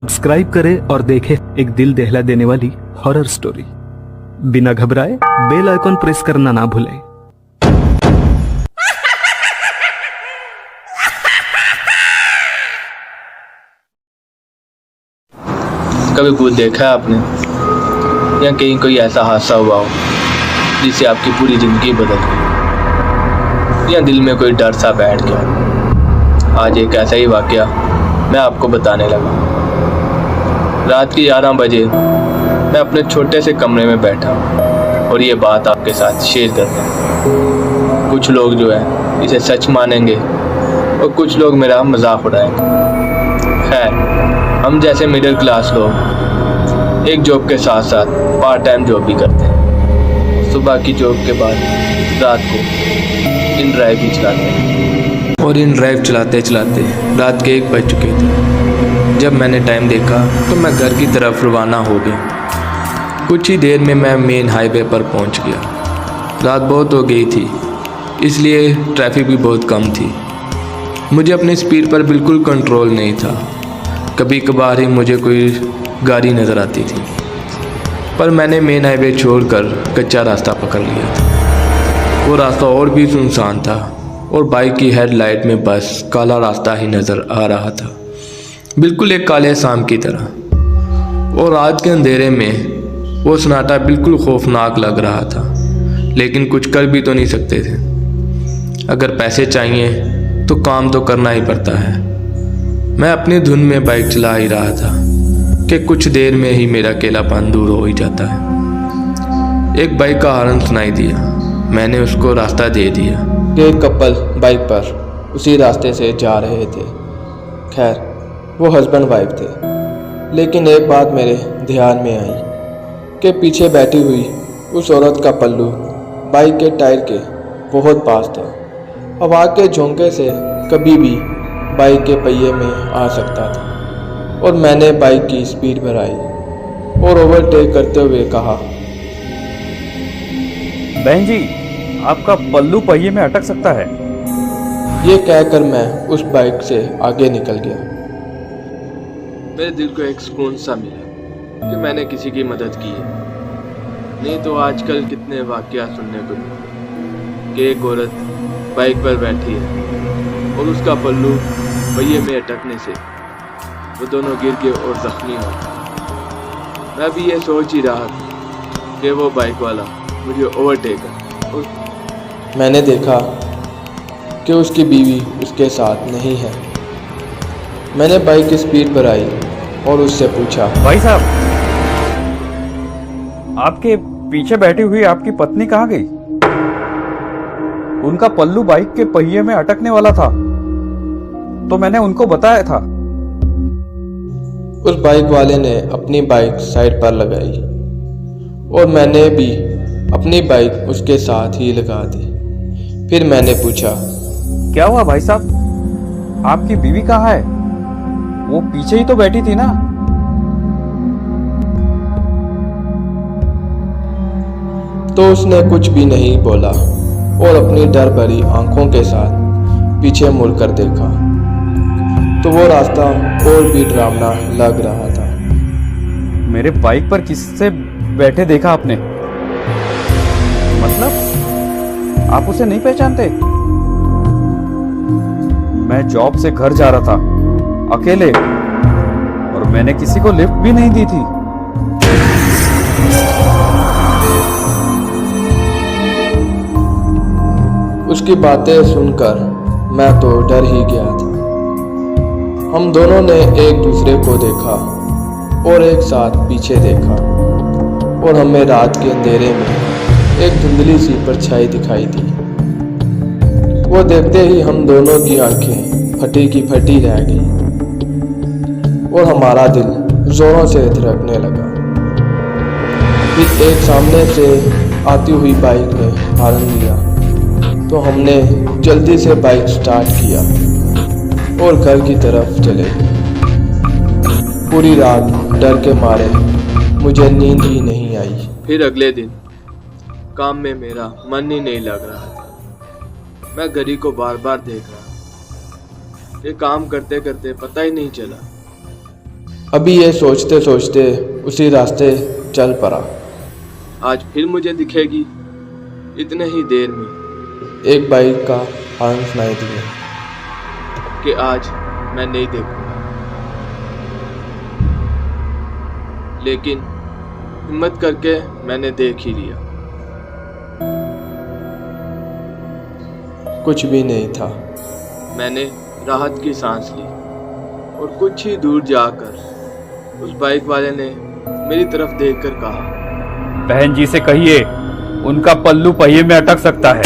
Subscribe करें और देखें एक दिल दहला देने वाली हॉरर स्टोरी। बिना घबराए बेल आइकॉन प्रेस करना ना भूलें। कभी भूत देखा है आपने, या कहीं कोई ऐसा हादसा हुआ हो जिससे आपकी पूरी जिंदगी बदल गई, या दिल में कोई डर सा बैठ गया? आज एक ऐसा ही वाकया मैं आपको बताने लगा। रात की 11 बजे मैं अपने छोटे से कमरे में बैठा और ये बात आपके साथ शेयर करता हूँ। कुछ लोग जो है इसे सच मानेंगे और कुछ लोग मेरा मजाक उड़ाएंगे। खैर, हम जैसे मिडिल क्लास लोग एक जॉब के साथ साथ पार्ट टाइम जॉब भी करते हैं। सुबह की जॉब के बाद रात को इन ड्राइव भी चलाते हैं, और इन ड्राइव चलाते चलाते रात के 1 बज चुके थे। जब मैंने टाइम देखा तो मैं घर की तरफ रवाना हो गया। कुछ ही देर में मैं मेन हाईवे पर पहुंच गया। रात बहुत हो गई थी, इसलिए ट्रैफिक भी बहुत कम थी। मुझे अपनी स्पीड पर बिल्कुल कंट्रोल नहीं था। कभी कभार ही मुझे कोई गाड़ी नज़र आती थी, पर मैंने मेन हाईवे छोड़कर कच्चा रास्ता पकड़ लिया था। वो रास्ता और भी सुनसान था और बाइक की हेडलाइट में बस काला रास्ता ही नज़र आ रहा था, बिल्कुल एक काले शाम की तरह। और रात के अंधेरे में वो सन्नाटा बिल्कुल खौफनाक लग रहा था, लेकिन कुछ कर भी तो नहीं सकते थे। अगर पैसे चाहिए तो काम तो करना ही पड़ता है। मैं अपनी धुन में बाइक चला ही रहा था कि कुछ देर में ही मेरा अकेलापन दूर हो ही जाता है। एक बाइक का हॉर्न सुनाई दिया। मैंने उसको रास्ता दे दिया। एक कपल बाइक पर उसी रास्ते से जा रहे थे। खैर, वो हस्बैंड वाइफ थे, लेकिन एक बात मेरे ध्यान में आई कि पीछे बैठी हुई उस औरत का पल्लू बाइक के टायर के बहुत पास था। हवा के झोंके से कभी भी बाइक के पहिए में आ सकता था। और मैंने बाइक की स्पीड बढ़ाई और ओवरटेक करते हुए कहा, बहन जी, आपका पल्लू पहिए में अटक सकता है। ये कहकर मैं उस बाइक से आगे निकल गया। मेरे दिल को एक सुकून सा मिला कि मैंने किसी की मदद की है। नहीं तो आजकल कितने वाकया सुनने को मिले कि एक औरत बाइक पर बैठी है और उसका पल्लू पहिए में अटकने से वो दोनों गिर गए और जख्मी हो गए। मैं भी ये सोच ही रहा था कि वो बाइक वाला मुझे ओवरटेक कर। मैंने देखा कि उसकी बीवी उसके साथ नहीं है। मैंने बाइक की स्पीड बढ़ाई और उससे पूछा, भाई साहब, आपके पीछे बैठी हुई आपकी पत्नी कहाँ गई? उनका पल्लू बाइक के पहिए में अटकने वाला था, तो मैंने उनको बताया था। उस बाइक वाले ने अपनी बाइक साइड पर लगाई और मैंने भी अपनी बाइक उसके साथ ही लगा दी। फिर मैंने पूछा, क्या हुआ भाई साहब, आपकी बीवी कहाँ है? वो पीछे ही तो बैठी थी ना। तो उसने कुछ भी नहीं बोला और अपनी डर भरी आंखों के साथ पीछे मुड़कर देखा तो वो रास्ता और भी डरावना लग रहा था। मेरे बाइक पर किससे बैठे देखा आपने? मतलब आप उसे नहीं पहचानते? मैं जॉब से घर जा रहा था अकेले, और मैंने किसी को लिफ्ट भी नहीं दी थी। उसकी बातें सुनकर मैं तो डर ही गया था। हम दोनों ने एक दूसरे को देखा और एक साथ पीछे देखा, और हमें रात के अंधेरे में एक धुंधली सी परछाई दिखाई दी। वो देखते ही हम दोनों की आंखें फटी की फटी रह गई और हमारा दिल जोरों से धड़कने लगा। फिर एक सामने से आती हुई बाइक ने हॉर्न दिया तो हमने जल्दी से बाइक स्टार्ट किया और घर की तरफ चले गए। पूरी रात डर के मारे मुझे नींद ही नहीं आई। फिर अगले दिन काम में मेरा मन ही नहीं लग रहा था। मैं घड़ी को बार बार देख रहा। ये काम करते करते पता ही नहीं चला अभी ये सोचते सोचते उसी रास्ते चल पड़ा। आज फिर मुझे दिखेगी इतने ही देर में एक बाइक का हॉर्न सुनाई दिया। कि आज मैं नहीं देखूंगा, लेकिन हिम्मत करके मैंने देख ही लिया। कुछ भी नहीं था। मैंने राहत की सांस ली और कुछ ही दूर जाकर उस बाइक वाले ने मेरी तरफ देखकर कहा, बहन जी से कहिए उनका पल्लू पहिए में अटक सकता है।